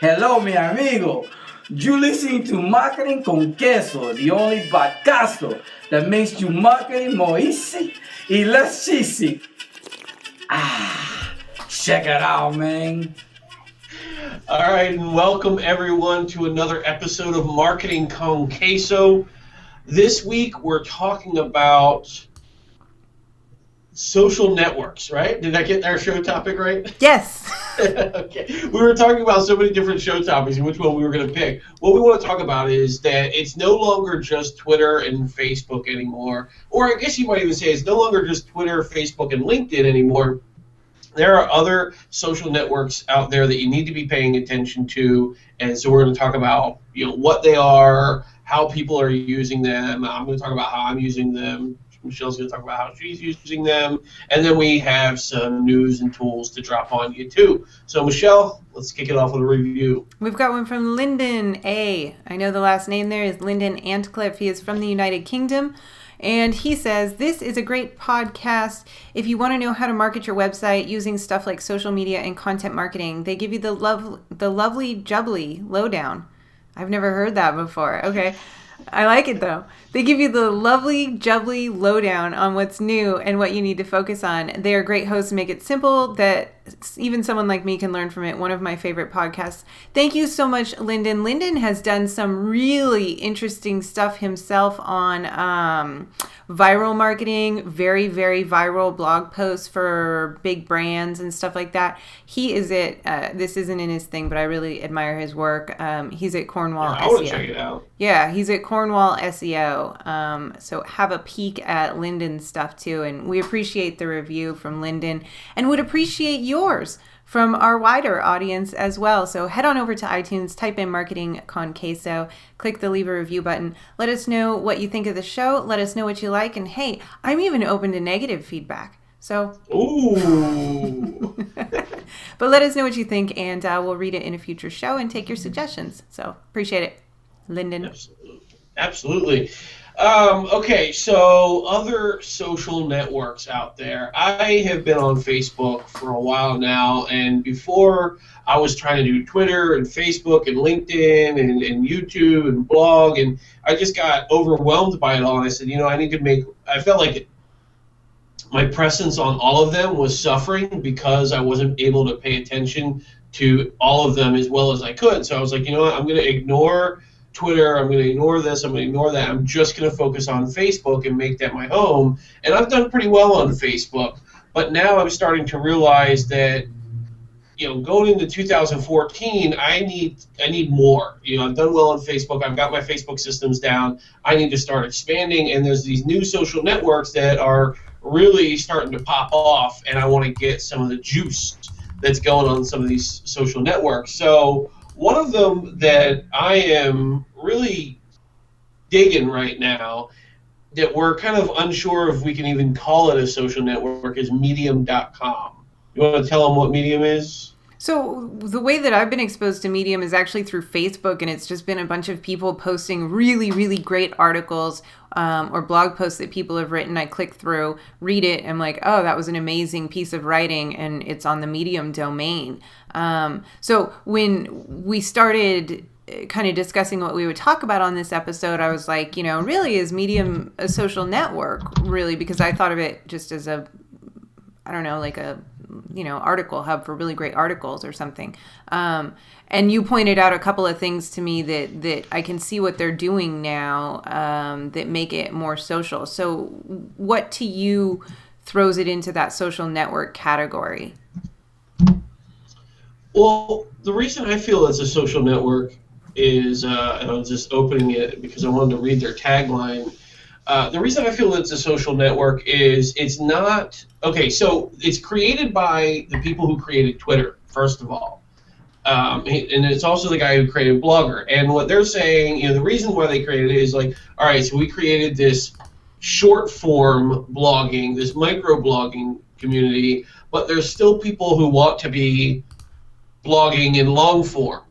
Hello, mi amigo. You listen to Marketing con Queso, the only podcast that makes you marketing more easy y less cheesy. Check it out, man. All right, and welcome everyone to another episode of Marketing con Queso. This week we're talking about social networks, right? Did I get our show topic right? Yes. Okay. We were talking about so many different show topics and which one we were going to pick. What we want to talk about is that it's no longer just Twitter and Facebook anymore. Or I guess you might even say it's no longer just Twitter, Facebook, and LinkedIn anymore. There are other social networks out there that you need to be paying attention to, and so we're going to talk about what they are, how people are using them. I'm going to talk about how I'm using them. Michelle's going to talk about how she's using them, and then we have some news and tools to drop on you too. So Michelle, let's kick it off with a review. We've got one from Lyndon A. I know the last name there is Lyndon Antcliffe. He is from the United Kingdom. And he says, this is a great podcast if you want to know how to market your website using stuff like social media and content marketing. They give you the lovely jubbly lowdown. I've never heard that before. Okay. I like it though. They give you the lovely jubbly lowdown on what's new and what you need to focus on. They are great hosts and make it simple that even someone like me can learn from it. One of my favorite podcasts. Thank you so much, Lyndon. Lyndon has done some really interesting stuff himself on viral marketing, very, very viral blog posts for big brands and stuff like that. He is this isn't in his thing, but I really admire his work. He's at Cornwall SEO. I want to check it out. Yeah, he's at Cornwall SEO. So have a peek at Lyndon's stuff too. And we appreciate the review from Lyndon and would appreciate yours from our wider audience as well. So head on over to iTunes, type in Marketing con Queso, click the leave a review button. Let us know what you think of the show. Let us know what you like. And hey, I'm even open to negative feedback. So, ooh. But let us know what you think, and we'll read it in a future show and take your suggestions. So appreciate it, Lyndon. Absolutely. Okay, so other social networks out there. I have been on Facebook for a while now, and before I was trying to do Twitter and Facebook and LinkedIn and YouTube and blog, and I just got overwhelmed by it all, and I said, I felt like my presence on all of them was suffering because I wasn't able to pay attention to all of them as well as I could. So I was like, I'm going to ignore Twitter, I'm going to ignore this, I'm going to ignore that. I'm just going to focus on Facebook and make that my home. And I've done pretty well on Facebook. But now I'm starting to realize that, going into 2014, I need more. I've done well on Facebook. I've got my Facebook systems down. I need to start expanding. And there's these new social networks that are really starting to pop off, and I want to get some of the juice that's going on some of these social networks. So one of them that I am really digging right now that we're kind of unsure if we can even call it a social network is Medium.com. You want to tell them what Medium is? So the way that I've been exposed to Medium is actually through Facebook, and it's just been a bunch of people posting really, really great articles or blog posts that people have written. I click through, read it, I'm like, oh, that was an amazing piece of writing, and it's on the Medium domain. So when we started kind of discussing what we would talk about on this episode, I was like, really, is Medium a social network, really? Because I thought of it just as like a article hub for really great articles or something. And you pointed out a couple of things to me that I can see what they're doing now that make it more social. So what to you throws it into that social network category? Well, the reason I feel it's a social network is, and I was just opening it because I wanted to read their tagline. The reason I feel it's a social network is it's not... Okay, so it's created by the people who created Twitter, first of all. And it's also the guy who created Blogger. And what they're saying, the reason why they created it is like, all right, so we created this short-form blogging, this micro-blogging community, but there's still people who want to be blogging in long form.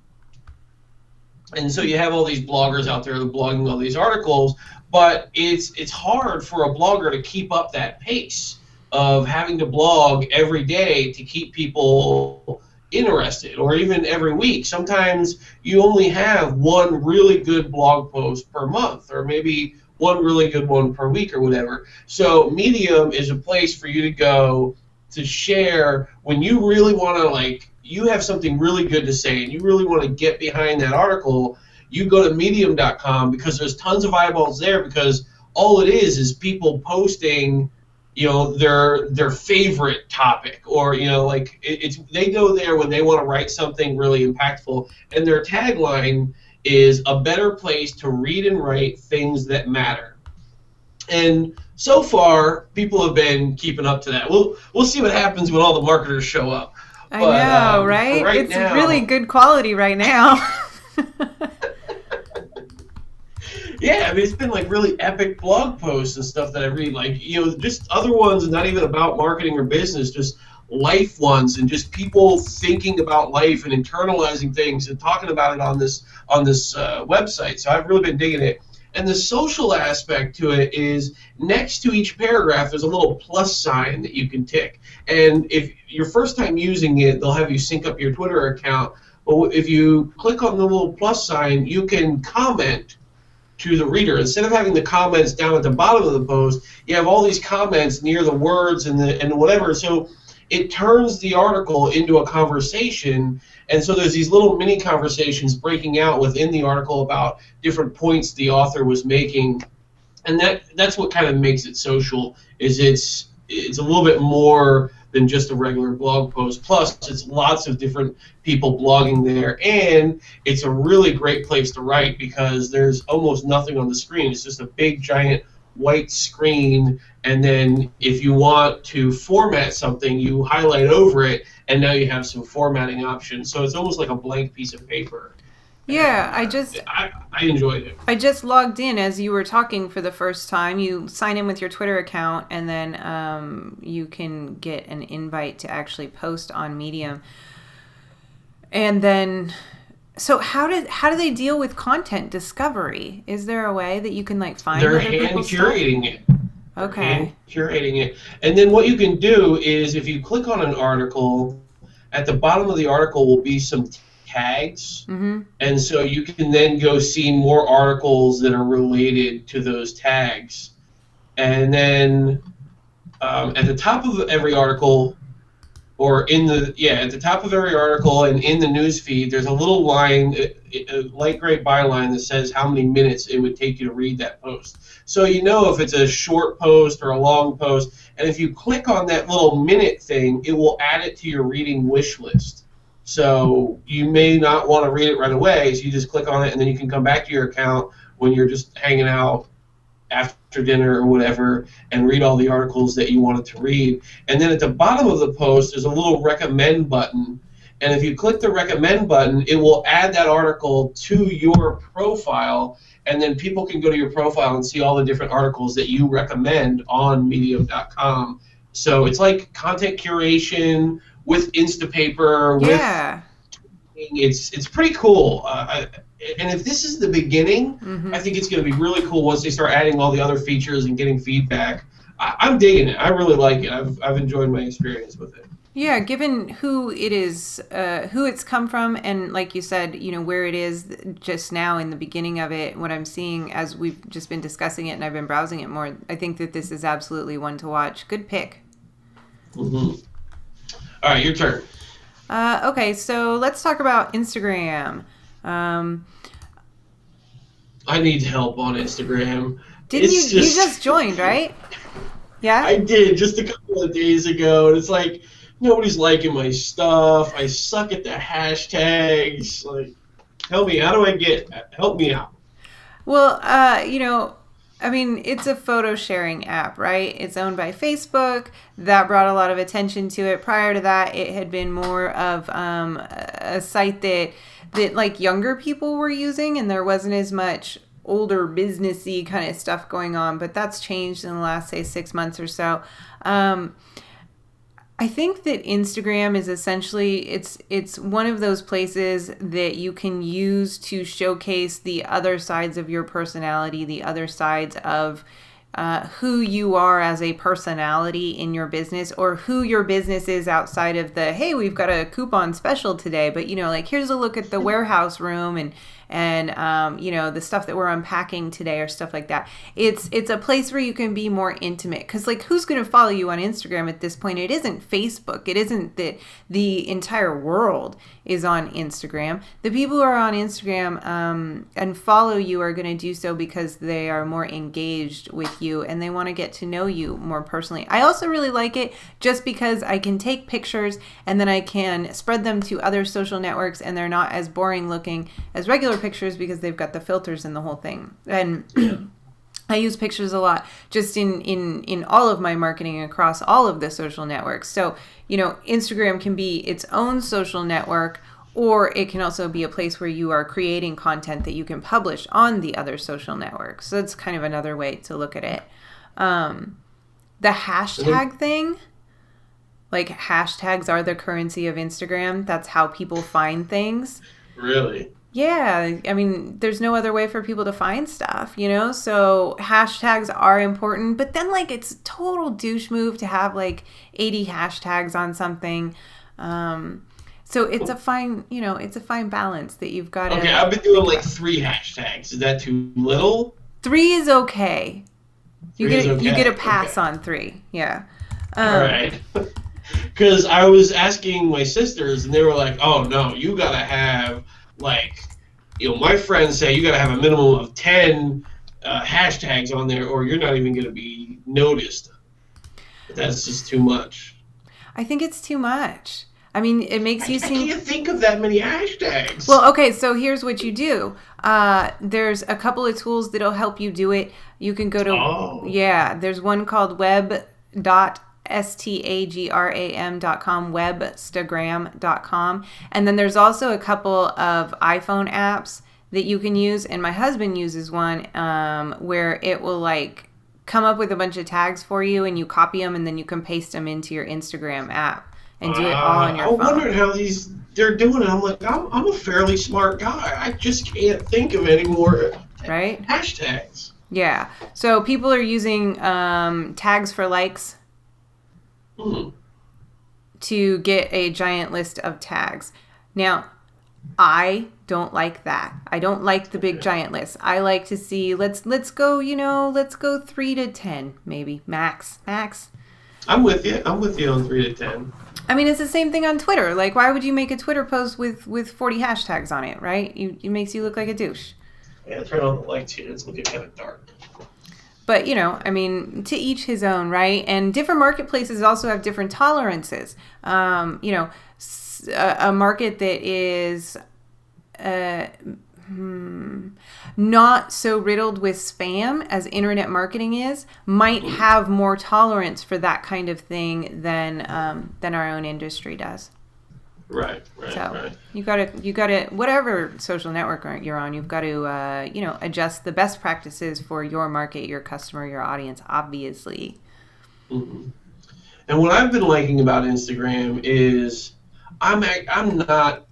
And so you have all these bloggers out there that are blogging all these articles, but it's hard for a blogger to keep up that pace of having to blog every day to keep people interested, or even every week. Sometimes you only have one really good blog post per month, or maybe one really good one per week or whatever. So Medium is a place for you to go to share when you really want to, like, you have something really good to say and you really want to get behind that article. You go to medium.com because there's tons of eyeballs there, because all it is people posting, their favorite topic, or like it's they go there when they want to write something really impactful, and their tagline is a better place to read and write things that matter. And so far, people have been keeping up to that. We'll see what happens when all the marketers show up. I know, right? It's now, really good quality right now. Yeah, I mean, it's been like really epic blog posts and stuff that I read, like, just other ones, not even about marketing or business, just life ones, and just people thinking about life and internalizing things and talking about it on this website. So I've really been digging it. And the social aspect to it is, next to each paragraph there's a little plus sign that you can tick. And if your first time using it, they'll have you sync up your Twitter account. But if you click on the little plus sign, you can comment to the reader. Instead of having the comments down at the bottom of the post, you have all these comments near the words and whatever. So it turns the article into a conversation, and so there's these little mini conversations breaking out within the article about different points the author was making, and that's what kind of makes it social. Is it's a little bit more than just a regular blog post. Plus, it's lots of different people blogging there, and it's a really great place to write because there's almost nothing on the screen. It's just a big, giant white screen, and then if you want to format something, you highlight over it, and now you have some formatting options. So it's almost like a blank piece of paper. Yeah, I enjoyed it. I just logged in as you were talking for the first time. You sign in with your Twitter account, and then you can get an invite to actually post on Medium. And then, so how do they deal with content discovery? Is there a way that you can find? They're hand curating it. Okay. Hand curating it, and then what you can do is, if you click on an article, at the bottom of the article will be some tags, and so you can then go see more articles that are related to those tags. And then at the top of every article, or at the top of every article and in the news feed, there's a little line, a light gray byline that says how many minutes it would take you to read that post. So if it's a short post or a long post, and if you click on that little minute thing, it will add it to your reading wish list. So you may not want to read it right away, so you just click on it, and then you can come back to your account when you're just hanging out after dinner or whatever and read all the articles that you wanted to read. And then at the bottom of the post, there's a little recommend button. And if you click the recommend button, it will add that article to your profile, and then people can go to your profile and see all the different articles that you recommend on medium.com. So it's like content curation with Instapaper. Yeah. It's pretty cool. And if this is the beginning, I think it's going to be really cool once they start adding all the other features and getting feedback. I'm digging it. I really like it. I've enjoyed my experience with it. Yeah, given who it is, who it's come from, and like you said, where it is just now in the beginning of it, what I'm seeing as we've just been discussing it and I've been browsing it more, I think that this is absolutely one to watch. Good pick. All right, your turn. Okay, so let's talk about Instagram. I need help on Instagram. You just joined, right? Yeah? I did just a couple of days ago, and it's like nobody's liking my stuff. I suck at the hashtags. Like, help me. How do I help me out? Well, it's a photo sharing app, right? It's owned by Facebook. That brought a lot of attention to it. Prior to that, it had been more of a site that younger people were using, and there wasn't as much older businessy kind of stuff going on. But that's changed in the last, say, 6 months or so. I think that Instagram is essentially, it's one of those places that you can use to showcase the other sides of your personality, the other sides of who you are as a personality in your business, or who your business is outside of the, hey, we've got a coupon special today, but like here's a look at the warehouse room and the stuff that we're unpacking today or stuff like that. It's a place where you can be more intimate, because like who's going to follow you on Instagram at this point? It isn't Facebook. It isn't that the entire world is on Instagram. The people who are on Instagram and follow you are going to do so because they are more engaged with you and they want to get to know you more personally. I also really like it just because I can take pictures and then I can spread them to other social networks, and they're not as boring looking as regular pictures because they've got the filters and the whole thing. And I use pictures a lot just in all of my marketing across all of the social networks. So, Instagram can be its own social network, or it can also be a place where you are creating content that you can publish on the other social networks. So that's kind of another way to look at it. The hashtag thing, like hashtags are the currency of Instagram. That's how people find things. Really? Yeah, I mean, there's no other way for people to find stuff, So hashtags are important, but then like it's a total douche move to have like 80 hashtags on something. So it's a fine, it's a fine balance that you've got to. Okay, I've been doing like 3 hashtags. Is that too little? 3 is okay. You get a pass on 3. Yeah. All right. Because I was asking my sisters, and they were like, "Oh no, you gotta have." Like, my friends say you got to have a minimum of 10 hashtags on there, or you're not even going to be noticed. But that's just too much. I think it's too much. I mean, it makes you seem... I can't think of that many hashtags. Well, okay, so here's what you do. There's a couple of tools that'll help you do it. You can go to... Yeah, there's one called web.stagram.com, webstagram.com. And then there's also a couple of iPhone apps that you can use. And my husband uses one where it will like come up with a bunch of tags for you, and you copy them and then you can paste them into your Instagram app and do it all on your phone. I wondered how they're doing it. I'm like, I'm a fairly smart guy. I just can't think of any more hashtags. Yeah. So people are using tags for likes to get a giant list of tags. Now, I don't like that. I don't like the big giant list. I like to see, let's go 3 to 10, maybe max. I'm with you on 3 to 10. I mean, it's the same thing on Twitter. Like, why would you make a Twitter post with 40 hashtags on it, right? It makes you look like a douche. Yeah, turn on the lights here. It's looking kind of dark. But, I mean, to each his own, right? And different marketplaces also have different tolerances. A market that is not so riddled with spam as internet marketing is might have more tolerance for that kind of thing than our own industry does. Right. So you gotta whatever social network you're on, you've got to adjust the best practices for your market, your customer, your audience, obviously. Mm-hmm. And what I've been liking about Instagram is I'm not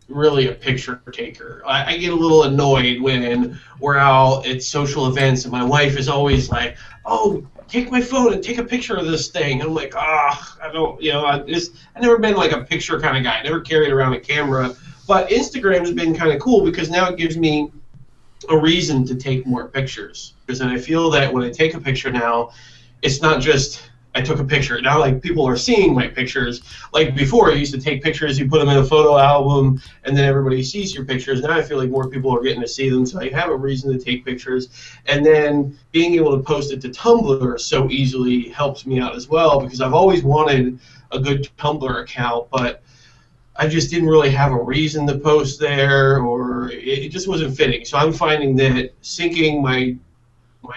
really a picture taker. I get a little annoyed when we're out at social events and my wife is always like, "Oh, take my phone and take a picture of this thing." I'm like, I don't, I've never been like a picture kind of guy. I never carried around a camera. But Instagram has been kind of cool because now it gives me a reason to take more pictures. Because I feel that when I take a picture now, it's not just I took a picture. Now, like, people are seeing my pictures. Like before, I used to take pictures, you put them in a photo album, and then everybody sees your pictures. Now I feel like more people are getting to see them, so I have a reason to take pictures. And then being able to post it to Tumblr so easily helps me out as well, because I've always wanted a good Tumblr account, but I just didn't really have a reason to post there, or it just wasn't fitting. So I'm finding that syncing my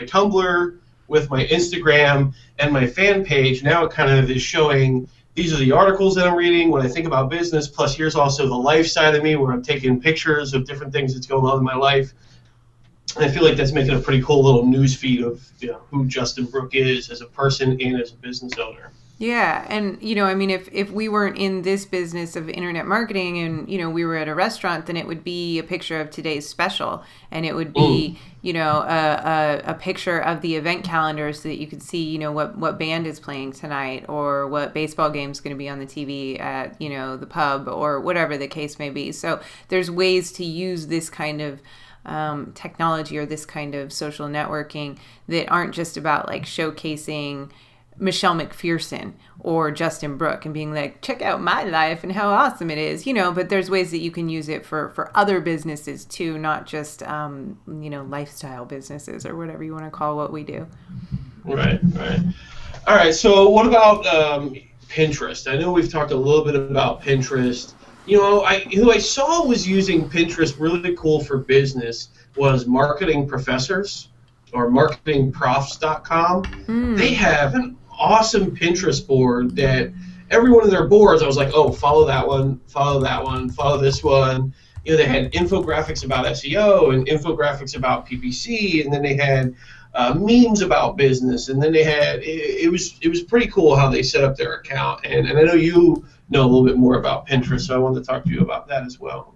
Tumblr with my Instagram and my fan page, now it kind of is showing these are the articles that I'm reading when I think about business, plus here's also the life side of me where I'm taking pictures of different things that's going on in my life. And I feel like that's making a pretty cool little news feed of who Justin Brooke is as a person and as a business owner. Yeah, and I mean, if we weren't in this business of internet marketing and we were at a restaurant, then it would be a picture of today's special, and it would be a picture of the event calendar so that you could see what band is playing tonight, or what baseball game is going to be on the TV at the pub, or whatever the case may be. So there's ways to use this kind of technology or this kind of social networking that aren't just about like showcasing Michelle McPherson or Justin Brooke and being like, check out my life and how awesome it is, but there's ways that you can use it for other businesses too, not just, lifestyle businesses or whatever you want to call what we do. Right. All right. So what about Pinterest? I know we've talked a little bit about Pinterest. Who I saw was using Pinterest really cool for business was Marketing Professors, or marketingprofs.com. They have an awesome Pinterest board that every one of their boards, I was like, oh, follow that one, follow this one. They had infographics about SEO and infographics about PPC, and then they had memes about business, and then they had it was pretty cool how they set up their account. And I know you know a little bit more about Pinterest, so I wanted to talk to you about that as well.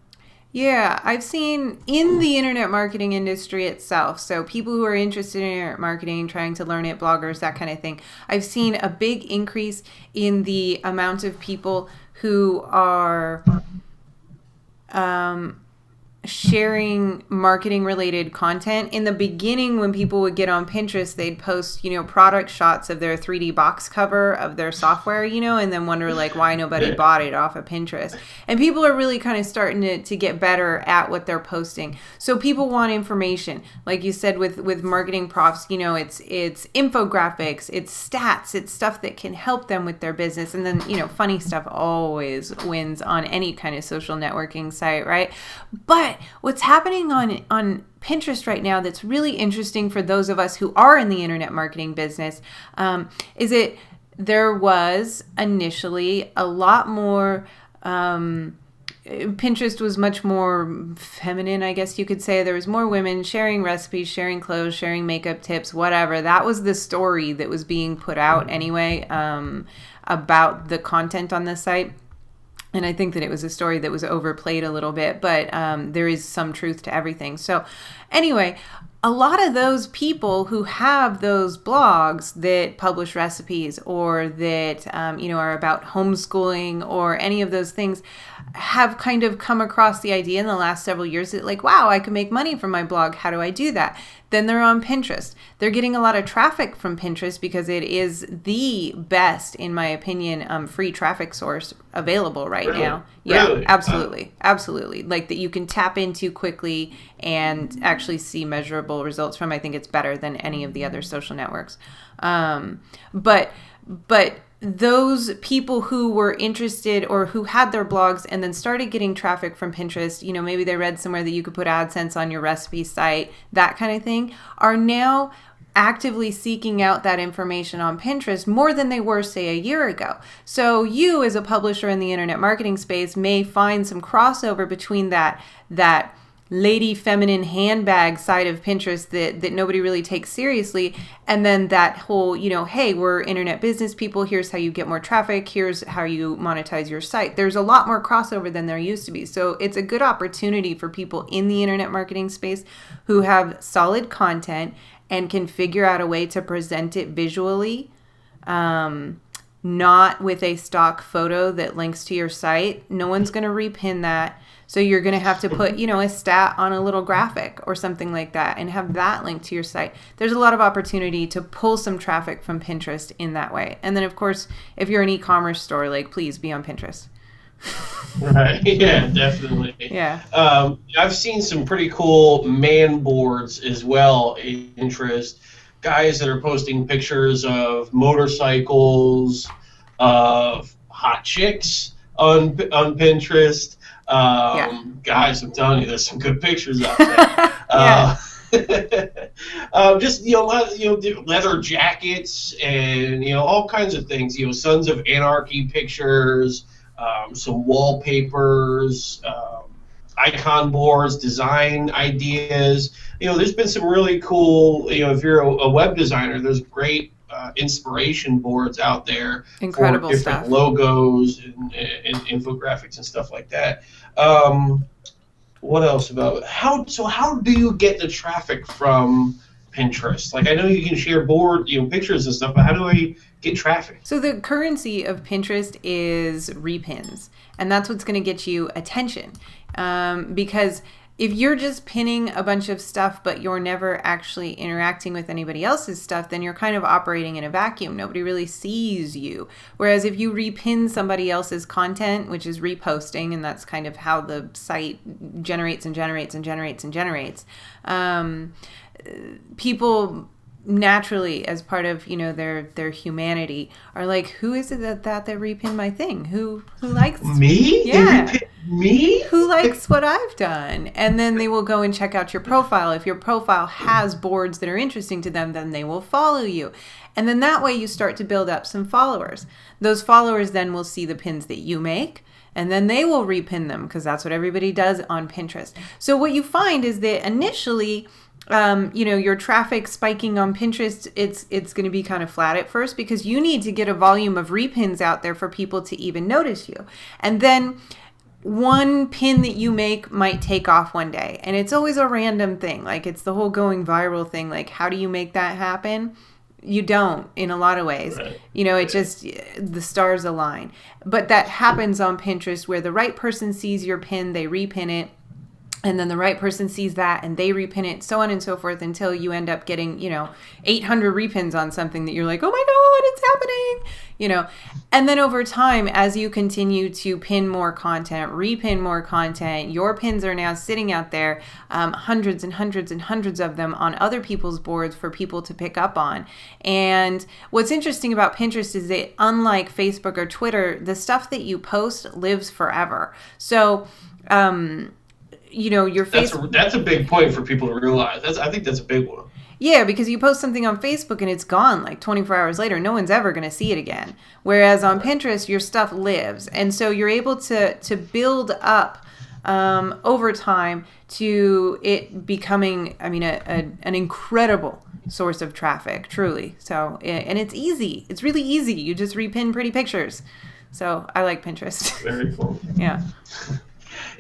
Yeah, I've seen in the internet marketing industry itself, so people who are interested in internet marketing, trying to learn it, bloggers, that kind of thing, I've seen a big increase in the amount of people who are sharing marketing related content. In the beginning, when people would get on Pinterest, they'd post, product shots of their 3D box cover of their software, and then wonder like why nobody bought it off of Pinterest. And people are really kind of starting to get better at what they're posting. So people want information. Like you said with Marketing Profs, it's infographics, it's stats, it's stuff that can help them with their business. And then, funny stuff always wins on any kind of social networking site, right? But what's happening on Pinterest right now that's really interesting for those of us who are in the internet marketing business is that there was initially a lot more Pinterest was much more feminine, I guess you could say. There was more women sharing recipes, sharing clothes, sharing makeup tips, whatever. That was the story that was being put out anyway about the content on the site. And I think that it was a story that was overplayed a little bit, but there is some truth to everything. So anyway, a lot of those people who have those blogs that publish recipes or that, are about homeschooling or any of those things have kind of come across the idea in the last several years that like, wow, I can make money from my blog. How do I do that? Then they're on Pinterest. They're getting a lot of traffic from Pinterest because it is the best, in my opinion, free traffic source available right now. Yeah, really? Absolutely. Like that you can tap into quickly and actually see measurable results from. I think it's better than any of the other social networks. But those people who were interested or who had their blogs and then started getting traffic from Pinterest, maybe they read somewhere that you could put AdSense on your recipe site, that kind of thing, are now actively seeking out that information on Pinterest more than they were, say, a year ago. So you, as a publisher in the internet marketing space, may find some crossover between that lady feminine handbag side of Pinterest that nobody really takes seriously, and then that whole, hey, we're internet business people, here's how you get more traffic, here's how you monetize your site. There's a lot more crossover than there used to be. So it's a good opportunity for people in the internet marketing space who have solid content and can figure out a way to present it visually, not with a stock photo that links to your site. No one's going to repin that. So you're going to have to put, a stat on a little graphic or something like that and have that linked to your site. There's a lot of opportunity to pull some traffic from Pinterest in that way. And then, of course, if you're an e-commerce store, like, please be on Pinterest. Right. Yeah, definitely. Yeah. I've seen some pretty cool man boards as well in Pinterest. Guys that are posting pictures of motorcycles, of hot chicks on Pinterest. Guys, I'm telling you, there's some good pictures out there. Just leather jackets and all kinds of things. Sons of Anarchy pictures, some wallpapers, icon boards, design ideas. There's been some really cool. If you're a web designer, there's great inspiration boards out there Incredible for different stuff. logos and infographics and stuff like that. What else about how do you get the traffic from Pinterest? Like, I know you can share pictures and stuff, but how do I get traffic? So the currency of Pinterest is repins, and that's what's going to get you attention. Because if you're just pinning a bunch of stuff, but you're never actually interacting with anybody else's stuff, then you're kind of operating in a vacuum. Nobody really sees you. Whereas if you repin somebody else's content, which is reposting, and that's kind of how the site generates and generates and generates and generates, people naturally, as part of their humanity, are like, who is it that they repin my thing? Who likes me? Yeah, they repin me? Who likes what I've done? And then they will go and check out your profile. If your profile has boards that are interesting to them, then they will follow you. And then that way you start to build up some followers. Those followers then will see the pins that you make, and then they will repin them, because that's what everybody does on Pinterest. So what you find is that initially, your traffic spiking on Pinterest, it's going to be kind of flat at first, because you need to get a volume of repins out there for people to even notice you. And then one pin that you make might take off one day, and it's always a random thing. Like, it's the whole going viral thing. Like, how do you make that happen? You don't, in a lot of ways. Right. It just, the stars align. But that happens on Pinterest, where the right person sees your pin, they repin it, and then the right person sees that and they repin it, so on and so forth, until you end up getting, 800 repins on something that you're like, oh my God, it's happening, And then over time, as you continue to pin more content, repin more content, your pins are now sitting out there, hundreds and hundreds and hundreds of them on other people's boards for people to pick up on. And what's interesting about Pinterest is that, unlike Facebook or Twitter, the stuff that you post lives forever. So, your Facebook. That's a big point for people to realize. I think that's a big one. Yeah, because you post something on Facebook and it's gone like 24 hours later. No one's ever going to see it again. Whereas on Pinterest, your stuff lives. And so you're able to build up over time to it becoming, an incredible source of traffic, truly. So, and it's easy. It's really easy. You just repin pretty pictures. So I like Pinterest. Very cool. Yeah.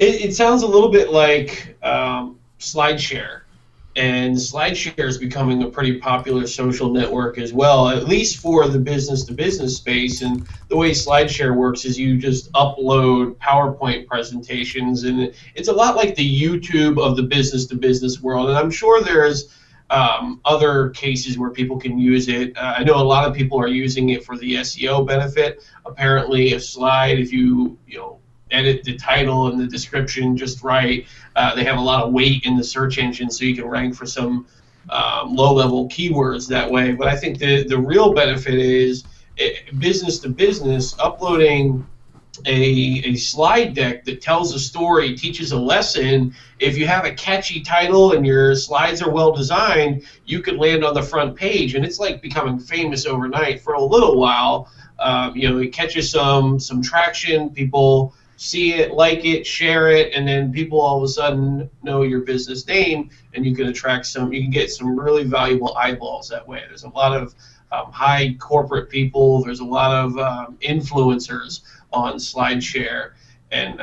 It sounds a little bit like SlideShare, and SlideShare is becoming a pretty popular social network as well, at least for the business-to-business space. And the way SlideShare works is you just upload PowerPoint presentations, and it's a lot like the YouTube of the business-to-business world. And I'm sure there's other cases where people can use it. I know a lot of people are using it for the SEO benefit. Apparently, a slide, if you edit the title and the description just right, they have a lot of weight in the search engine, so you can rank for some low-level keywords that way. But I think the real benefit is business to business, uploading a slide deck that tells a story, teaches a lesson. If you have a catchy title and your slides are well designed, you could land on the front page, and it's like becoming famous overnight. For a little while, it catches some traction. People see it, like it, share it, and then people all of a sudden know your business name, and you can get some really valuable eyeballs that way. There's a lot of high corporate people. There's a lot of influencers on SlideShare, and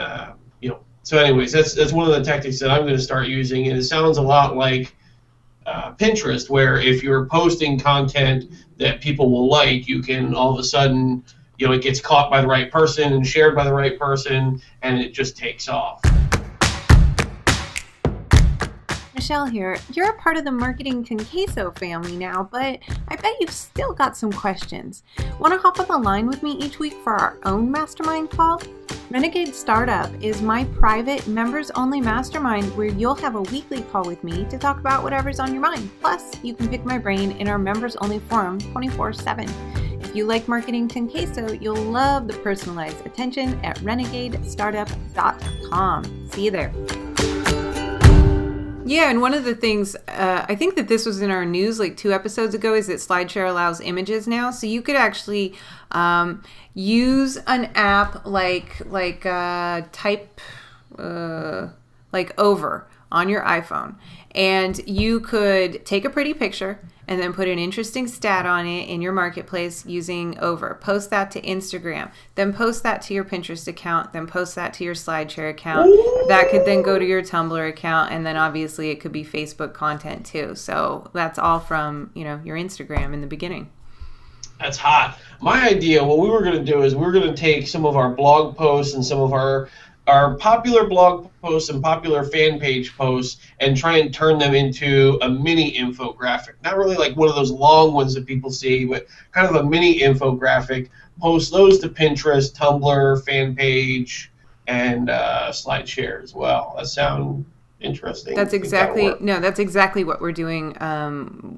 so anyways, that's one of the tactics that I'm going to start using, and it sounds a lot like Pinterest, where if you're posting content that people will like, you can all of a sudden, it gets caught by the right person and shared by the right person, and it just takes off. Michelle here. You're a part of the Marketing con Queso family now, but I bet you've still got some questions. Want to hop on the line with me each week for our own mastermind call? Renegade Startup is my private members-only mastermind where you'll have a weekly call with me to talk about whatever's on your mind. Plus, you can pick my brain in our members-only forum 24/7. If you like Marketing con Queso, you'll love the personalized attention at renegadestartup.com. See you there. Yeah, and one of the things, I think that this was in our news like 2 episodes ago, is that SlideShare allows images now. So you could actually use an app like Over on your iPhone. And you could take a pretty picture and then put an interesting stat on it in your marketplace using Over. Post that to Instagram, then post that to your Pinterest account, then post that to your SlideShare account. That could then go to your Tumblr account, and then obviously it could be Facebook content too. So that's all from, your Instagram in the beginning. That's hot. My idea, what we were going to do is we're going to take some of our blog posts and some of our popular blog posts and popular fan page posts and try and turn them into a mini infographic. Not really like one of those long ones that people see, but kind of a mini infographic. Post those to Pinterest, Tumblr, fan page, and SlideShare as well. That sounds interesting. That's exactly what we're doing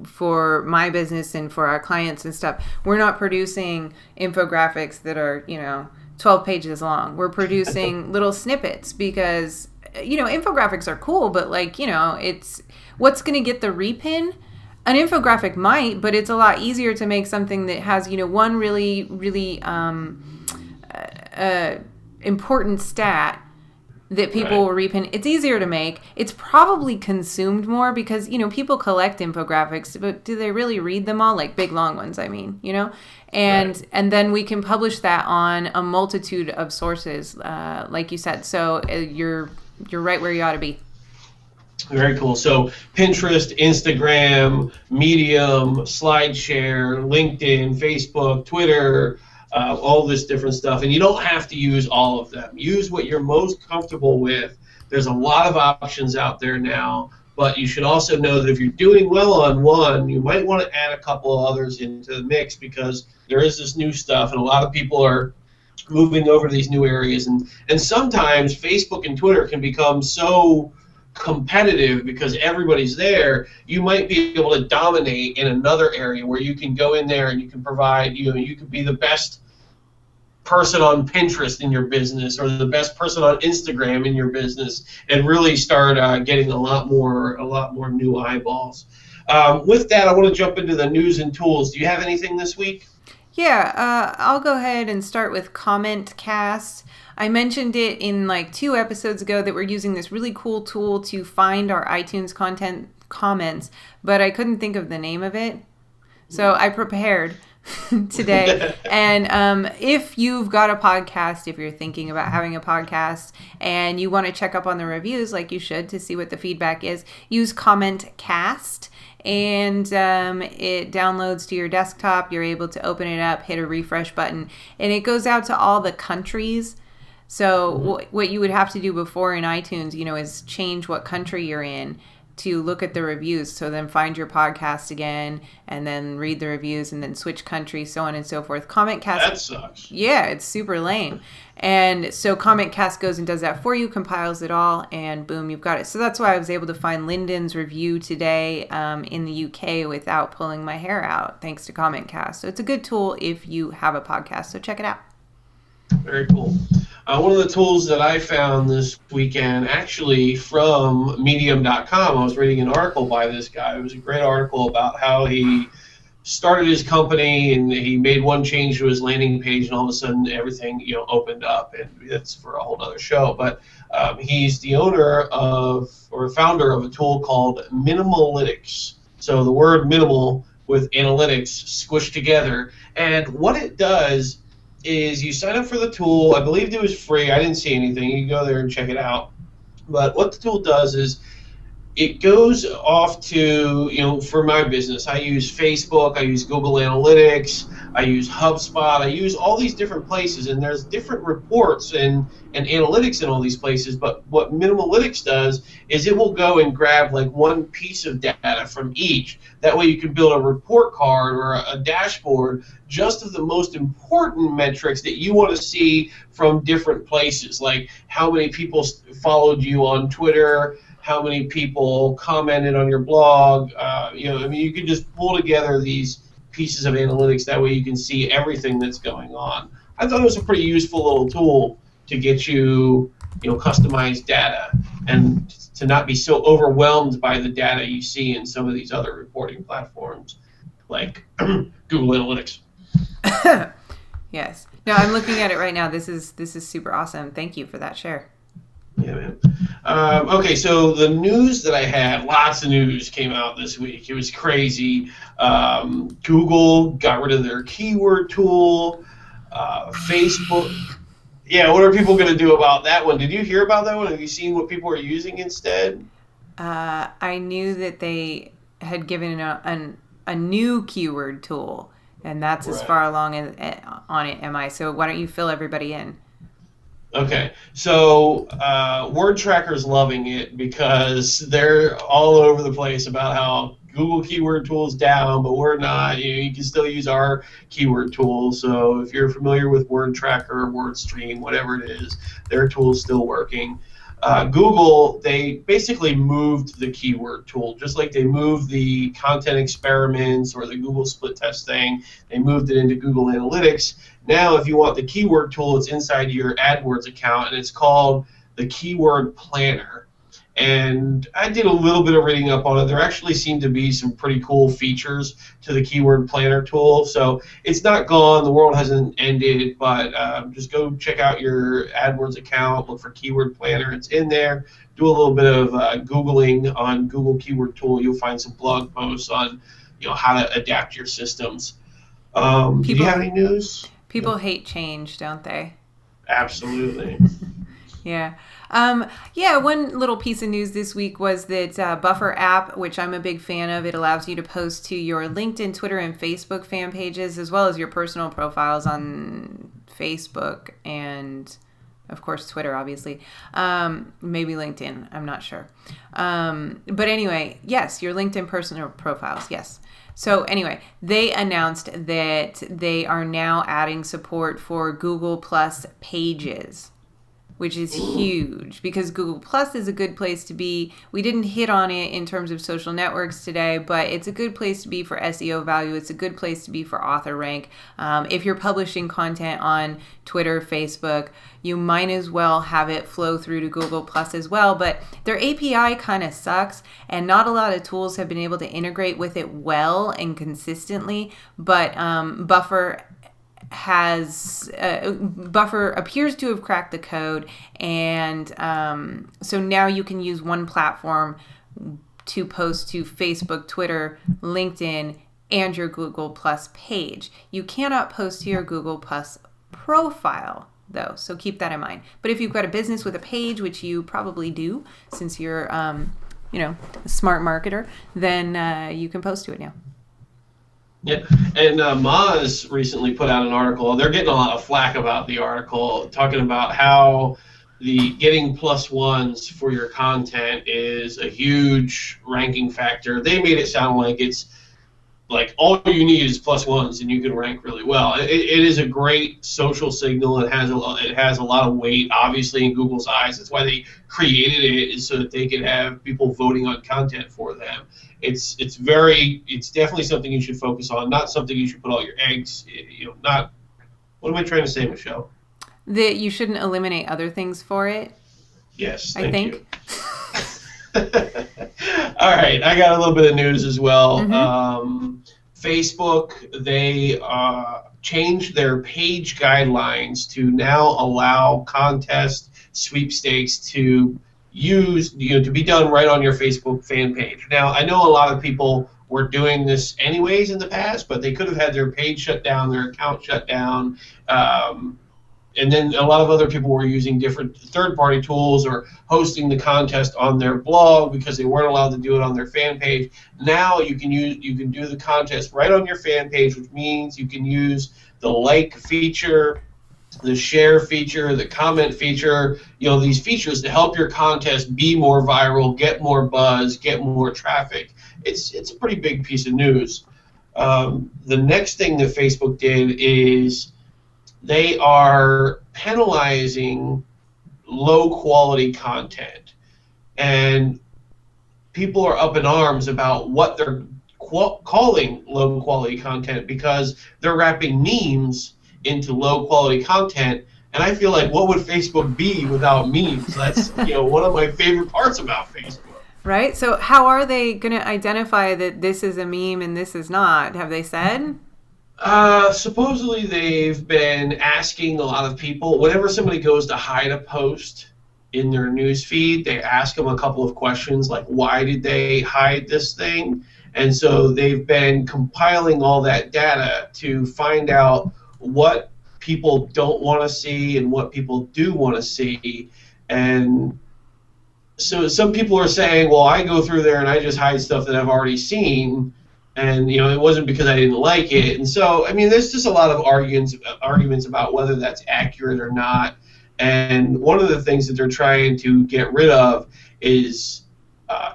for my business and for our clients and stuff. We're not producing infographics that are 12 pages long. We're producing little snippets because infographics are cool, but it's what's going to get the repin. An infographic might, but it's a lot easier to make something that has one really really important stat that people will repin. It's easier to make. It's probably consumed more because, people collect infographics, but do they really read them all? Like big, long ones, I mean, And then we can publish that on a multitude of sources, like you said. So you're right where you ought to be. Very cool. So Pinterest, Instagram, Medium, SlideShare, LinkedIn, Facebook, Twitter, all this different stuff, and you don't have to use all of them. Use what you're most comfortable with. There's a lot of options out there now, but you should also know that if you're doing well on one, you might want to add a couple of others into the mix because there is this new stuff, and a lot of people are moving over to these new areas, and sometimes Facebook and Twitter can become so competitive because everybody's there. You might be able to dominate in another area where you can go in there and you can provide, you could be the best person on Pinterest in your business or the best person on Instagram in your business and really start getting a lot more new eyeballs. With that, I want to jump into the news and tools. Do you have anything this week? Yeah, I'll go ahead and start with Comment Cast. I mentioned it in 2 episodes ago that we're using this really cool tool to find our iTunes content comments, but I couldn't think of the name of it. So I prepared today. And if you've got a podcast, if you're thinking about having a podcast and you want to check up on the reviews like you should to see what the feedback is, use Comment Cast. And it downloads to your desktop. You're able to open it up, hit a refresh button, and it goes out to all the countries. So what you would have to do before in iTunes, is change what country you're in to look at the reviews. So then find your podcast again and then read the reviews and then switch country, so on and so forth. Comment Cast. That sucks. Yeah, it's super lame. And so Comment Cast goes and does that for you, compiles it all, and boom, you've got it. So that's why I was able to find Lyndon's review today in the UK without pulling my hair out, thanks to Comment Cast. So it's a good tool if you have a podcast. So check it out. Very cool. One of the tools that I found this weekend, actually from Medium.com, I was reading an article by this guy. It was a great article about how he started his company and he made one change to his landing page, and all of a sudden everything opened up. And that's for a whole other show. But he's the owner of or founder of a tool called Minimalytics. So the word minimal with analytics squished together. And what it does is you sign up for the tool. I believed it was free. I didn't see anything. You can go there and check it out. But what the tool does is it goes off to, for my business, I use Facebook, I use Google Analytics, I use HubSpot, I use all these different places, and there's different reports and analytics in all these places. But what Minimalytics does is it will go and grab one piece of data from each. That way you can build a report card or a dashboard just of the most important metrics that you want to see from different places, like how many people followed you on Twitter, how many people commented on your blog. You can just pull together these pieces of analytics. That way you can see everything that's going on. I thought it was a pretty useful little tool to get you, customized data and to not be so overwhelmed by the data you see in some of these other reporting platforms like Google Analytics. Yes. No, I'm looking at it right now. This is super awesome. Thank you for that share. Yeah, man. Okay, so the news that I had, lots of news came out this week. It was crazy. Google got rid of their keyword tool. Facebook. Yeah, what are people going to do about that one? Did you hear about that one? Have you seen what people are using instead? I knew that they had given a new keyword tool, and that's as far along on it am I. So why don't you fill everybody in? Okay, so Word Tracker's loving it because they're all over the place about how Google keyword tool's down, but we're not. You can still use our keyword tool. So if you're familiar with Word Tracker, WordStream, whatever it is, their tool's still working. Google, they basically moved the keyword tool, just like they moved the content experiments or the Google split test thing. They moved it into Google Analytics. Now, if you want the keyword tool, it's inside your AdWords account, and it's called the Keyword Planner. And I did a little bit of reading up on it. There actually seem to be some pretty cool features to the Keyword Planner tool. So it's not gone. The world hasn't ended, but just go check out your AdWords account. Look for Keyword Planner. It's in there. Do a little bit of Googling on Google Keyword Tool. You'll find some blog posts on how to adapt your systems. Do you have any news? People hate change, don't they? Absolutely. Yeah. One little piece of news this week was that Buffer app, which I'm a big fan of, it allows you to post to your LinkedIn, Twitter, and Facebook fan pages, as well as your personal profiles on Facebook and, of course, Twitter, obviously. Maybe LinkedIn. I'm not sure. But anyway, yes, your LinkedIn personal profiles, yes. So anyway, they announced that they are now adding support for Google Plus pages, which is huge because Google Plus is a good place to be. We didn't hit on it in terms of social networks today, but it's a good place to be for SEO value. It's a good place to be for author rank. If you're publishing content on Twitter, Facebook, you might as well have it flow through to Google Plus as well. But their API kind of sucks, and not a lot of tools have been able to integrate with it well and consistently. But Buffer appears to have cracked the code, and so now you can use one platform to post to Facebook, Twitter, LinkedIn, and your Google Plus page. You cannot post to your Google Plus profile though, so keep that in mind. But if you've got a business with a page, which you probably do since you're a smart marketer, then you can post to it now. Yeah, and Moz recently put out an article. They're getting a lot of flack about the article, talking about how the getting +1s for your content is a huge ranking factor. They made it sound like it's like all you need is +1s and you can rank really well. It is a great social signal. It has a lot of weight, obviously, in Google's eyes. That's why they created it, is so that they could have people voting on content for them. It's definitely something you should focus on, not something you should put all your eggs, not, what am I trying to say, Michelle? That you shouldn't eliminate other things for it. Yes, I think. All right, I got a little bit of news as well. Mm-hmm. Facebook, they changed their page guidelines to now allow contest sweepstakes to to be done right on your Facebook fan page. Now, I know a lot of people were doing this anyways in the past, but they could have had their page shut down, their account shut down, and then a lot of other people were using different third-party tools or hosting the contest on their blog because they weren't allowed to do it on their fan page. Now you can do the contest right on your fan page, which means you can use the like feature, the share feature, the comment feature, these features to help your contest be more viral, get more buzz, get more traffic. It's a pretty big piece of news. The next thing that Facebook did is they are penalizing low-quality content. And people are up in arms about what they're calling low-quality content because they're wrapping memes into low-quality content. And I feel like, what would Facebook be without memes? That's one of my favorite parts about Facebook. Right? So how are they going to identify that this is a meme and this is not? Have they said? Supposedly they've been asking a lot of people, whenever somebody goes to hide a post in their news feed. They ask them a couple of questions like, why did they hide this thing? And so they've been compiling all that data to find out what people don't want to see and what people do want to see. And so some people are saying, well, I go through there and I just hide stuff that I've already seen, and it wasn't because I didn't like it. And so, I mean, there's just a lot of arguments about whether that's accurate or not. And one of the things that they're trying to get rid of is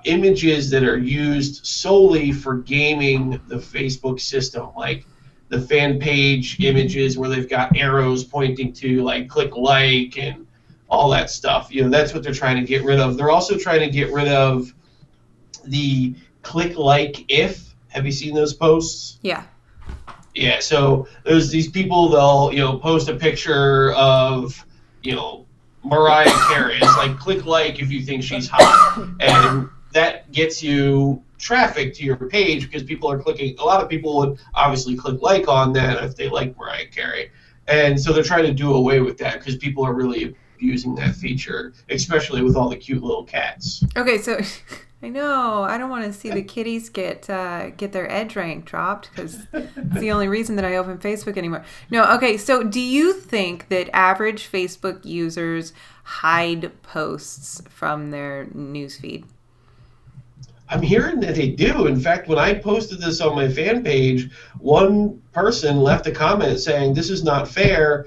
images that are used solely for gaming the Facebook system, like the fan page images where they've got arrows pointing to like click like and all that stuff. That's what they're trying to get rid of. They're also trying to get rid of the click like if. Have you seen those posts? Yeah. Yeah, so there's these people, they'll post a picture of Mariah Carey. It's like, click like if you think she's hot. And that gets you traffic to your page because people are clicking. A lot of people would obviously click like on that if they like Mariah Carey. And so they're trying to do away with that because people are really abusing that feature, especially with all the cute little cats. Okay, so I know I don't want to see the kitties get their edge rank dropped because it's the only reason that I open Facebook anymore. No, okay, so do you think that average Facebook users hide posts from their newsfeed? I'm hearing that they do. In fact, when I posted this on my fan page, one person left a comment saying, this is not fair.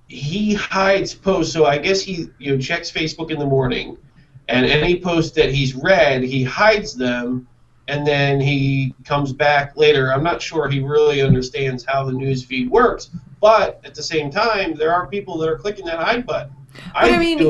He hides posts, so I guess he checks Facebook in the morning, and any post that he's read, he hides them, and then he comes back later. I'm not sure he really understands how the news feed works, but at the same time, there are people that are clicking that hide button. But I mean,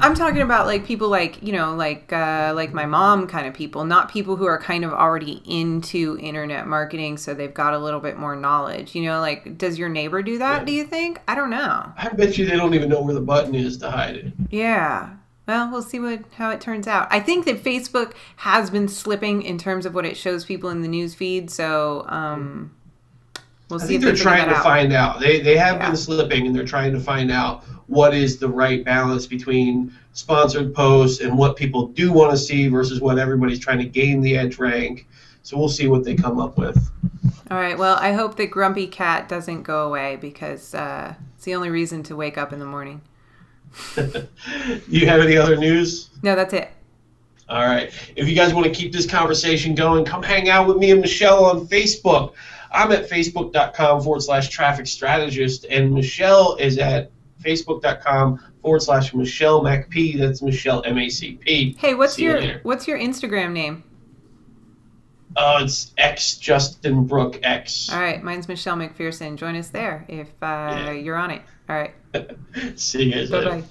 I'm talking about like people like my mom kind of people, not people who are kind of already into internet marketing, so they've got a little bit more knowledge. Like, does your neighbor do that? Yeah. Do you think? I don't know. I bet you they don't even know where the button is to hide it. Yeah. Well, we'll see how it turns out. I think that Facebook has been slipping in terms of what it shows people in the news feed, so we'll see. I think they're trying to find out. They have been slipping, and they're trying to find out what is the right balance between sponsored posts and what people do want to see versus what everybody's trying to gain the edge rank. So we'll see what they come up with. All right. Well, I hope that Grumpy Cat doesn't go away because it's the only reason to wake up in the morning. You have any other news? No, that's it. All right. If you guys want to keep this conversation going, come hang out with me and Michelle on Facebook. I'm at facebook.com/traffic strategist, and Michelle is at facebook.com/Michelle MacP. That's Michelle MACP. Hey, what's your Instagram name? It's X Justin Brook X. All right, mine's Michelle McPherson. Join us there if you're on it. All right. See you guys later. Bye-bye.